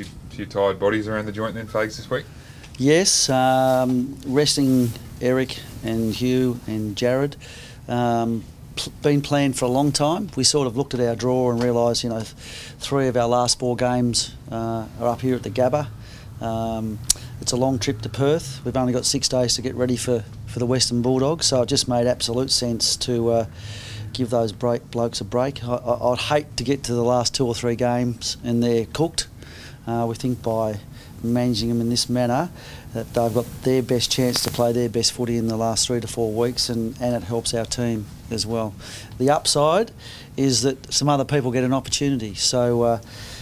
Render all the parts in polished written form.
few tired bodies around the joint then, Fags, this week? Yes, resting Eric and Hugh and Jared. Been planned for a long time. We sort of looked at our draw and realised, 3 of our last 4 games are up here at the Gabba. It's a long trip to Perth. We've only got 6 days to get ready for the Western Bulldogs, so it just made absolute sense to give those blokes a break. I'd hate to get to the last 2 or 3 games and they're cooked. We think by managing them in this manner that they've got their best chance to play their best footy in the last 3 to 4 weeks, and it helps our team as well. The upside is that some other people get an opportunity. So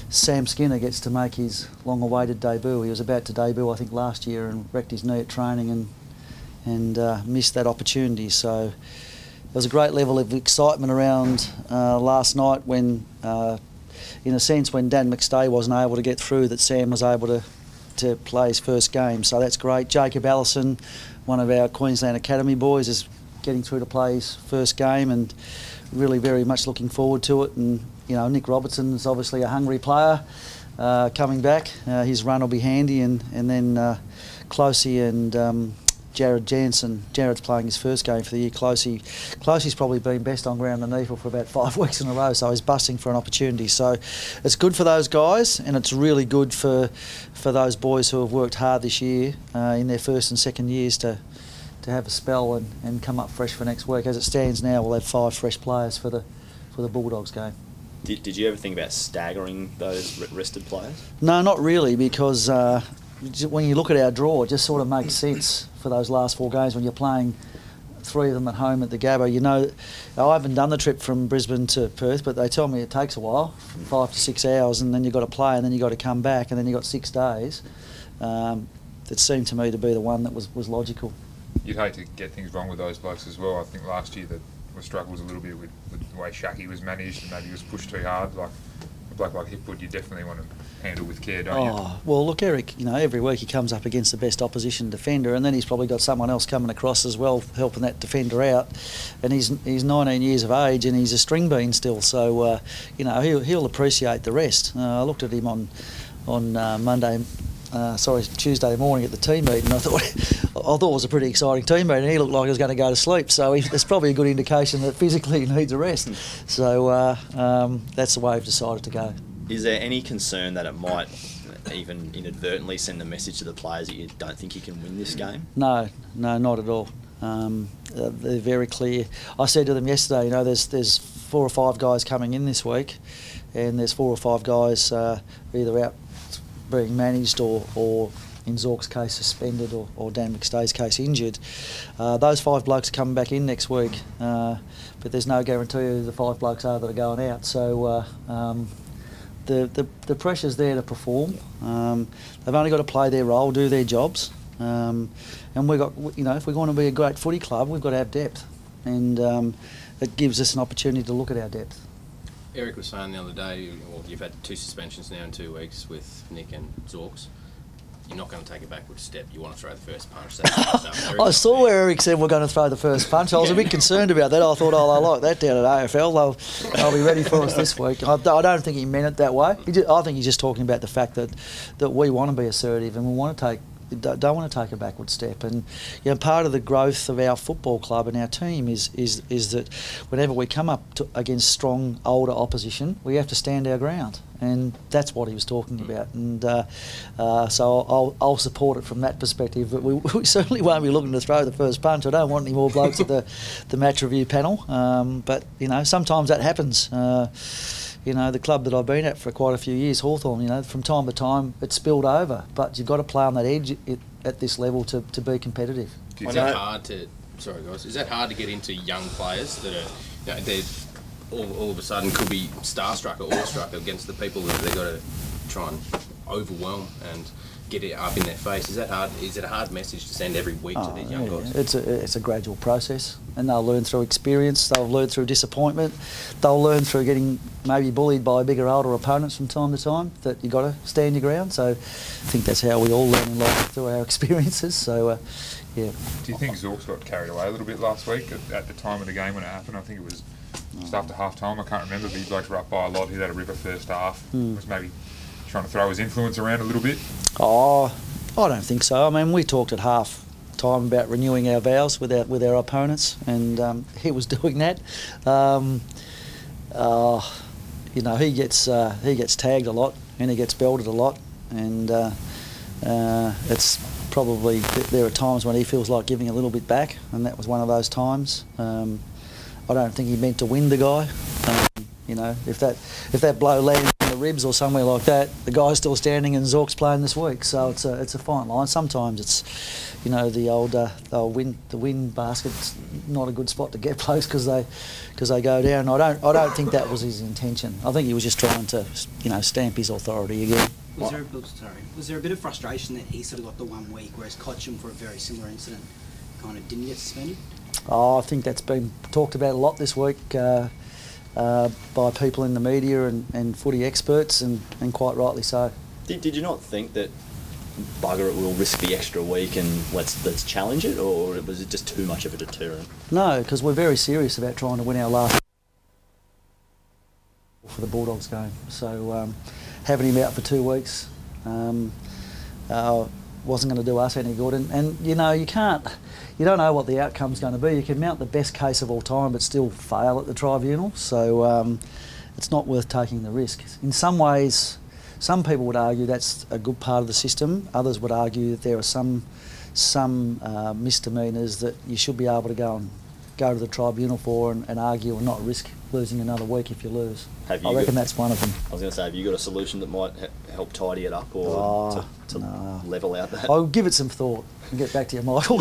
Sam Skinner gets to make his long-awaited debut. He was about to debut, I think, last year and wrecked his knee at training and missed that opportunity. So there was a great level of excitement around last night when, in a sense, when Dan McStay wasn't able to get through, that Sam was able to play his first game. So that's great. Jacob Allison, one of our Queensland Academy boys, is getting through to play his first game and really very much looking forward to it. And Nick Robertson is obviously a hungry player coming back. His run will be handy, and then Closey and Jared Jansen. Jared's playing his first game for the year. Closey's probably been best on ground than Neefle for about 5 weeks in a row, so he's busting for an opportunity. So it's good for those guys, and it's really good for those boys who have worked hard this year in their first and second years to have a spell and come up fresh for next week. As it stands now, we'll have 5 fresh players for the Bulldogs game. Did you ever think about staggering those rested players? No, not really, because when you look at our draw, it just sort of makes sense for those last 4 games when you're playing 3 of them at home at the Gabba. I haven't done the trip from Brisbane to Perth, but they tell me it takes a while, 5 to 6 hours, and then you've got to play, and then you've got to come back, and then you've got 6 days. That seemed to me to be the one that was logical. You'd hate to get things wrong with those blokes as well. I think last year the struggle was a little bit with the way Shaki was managed, and maybe he was pushed too hard. Like a bloke like Hipwood, you definitely want to handle with care, don't you? Well, look, Eric, every week he comes up against the best opposition defender, and then he's probably got someone else coming across as well, helping that defender out. And he's 19 years of age, and he's a string bean still, so he'll appreciate the rest. I looked at him on Tuesday morning at the team meeting. I thought it was a pretty exciting team meeting. He looked like he was going to go to sleep, so it's probably a good indication that physically he needs a rest. So that's the way we've decided to go. Is there any concern that it might even inadvertently send a message to the players that you don't think you can win this game? No, not at all. They're very clear. I said to them yesterday, there's 4 or 5 guys coming in this week, and there's 4 or 5 guys either out being managed or in Zork's case suspended or Dan McStay's case injured. Those 5 blokes are coming back in next week, but there's no guarantee who the 5 blokes are that are going out. So the pressure's there to perform. They've only got to play their role, do their jobs, and we've got, if we're going to be a great footy club, we've got to have depth, and it gives us an opportunity to look at our depth. Eric was saying the other day, you've had 2 suspensions now in 2 weeks with Nick and Zorks. You're not going to take a backward step. You want to throw the first punch. I saw where Eric said we're going to throw the first punch. I was a bit concerned about that. I thought, I like that down at AFL. They'll be ready for us this week. I don't think he meant it that way. I think he's just talking about the fact that we want to be assertive and we don't want to take a backward step. And part of the growth of our football club and our team is that whenever we come up against strong older opposition, we have to stand our ground, and that's what he was talking about. And so I'll support it from that perspective. But we certainly won't be looking to throw the first punch. I don't want any more blokes at the match review panel. But sometimes that happens. The club that I've been at for quite a few years, Hawthorn, from time to time it's spilled over, but you've got to play on that edge at this level to be competitive. Is that hard to get into young players that are, they're all of a sudden could be starstruck or awestruck against the people that they've got to try and overwhelm and get it up in their face? Is that hard? Is it a hard message to send every week to these young guys? It's a gradual process, and they'll learn through experience. They'll learn through disappointment. They'll learn through getting maybe bullied by bigger, older opponents from time to time. That you got to stand your ground. So I think that's how we all learn in life, through our experiences. So yeah. Do you think Zorks got carried away a little bit last week at the time of the game when it happened? I think it was just after half time. I can't remember, but you blokes were up by a lot. He had a ripper first half. Was maybe trying to throw his influence around a little bit? Oh, I don't think so. I mean, we talked at half time about renewing our vows with our opponents, and he was doing that. You know, he gets tagged a lot and he gets belted a lot, and it's probably there are times when he feels like giving a little bit back, and that was one of those times. I don't think he meant to win the guy. You know, if that blow lands in the ribs or somewhere like that, the guy's still standing and Zork's playing this week. So it's a fine line. Sometimes it's, you know, the win basket's not a good spot to get blokes because they go down. I don't think that was his intention. I think he was just trying to, you know, stamp his authority again. Was there a bit of frustration that he sort of got the 1 week, whereas Cotcham, for a very similar incident, kind of didn't get suspended? Oh, I think that's been talked about a lot this week by people in the media and footy experts, and quite rightly so. Did you not think that bugger it, we'll risk the extra week and let's challenge it, or was it just too much of a deterrent? No, because we're very serious about trying to win our last for the Bulldogs game. So having him out for 2 weeks wasn't going to do us any good. And you know, you don't know what the outcome's going to be. You can mount the best case of all time but still fail at the tribunal. So it's not worth taking the risk. In some ways, some people would argue that's a good part of the system. Others would argue that there are some misdemeanours that you should be able to go to the tribunal for and argue and not risk losing another week if you lose. I reckon that's one of them. I was going to say, have you got a solution that might help tidy it up or to level out that? I'll give it some thought and get back to you, Michael.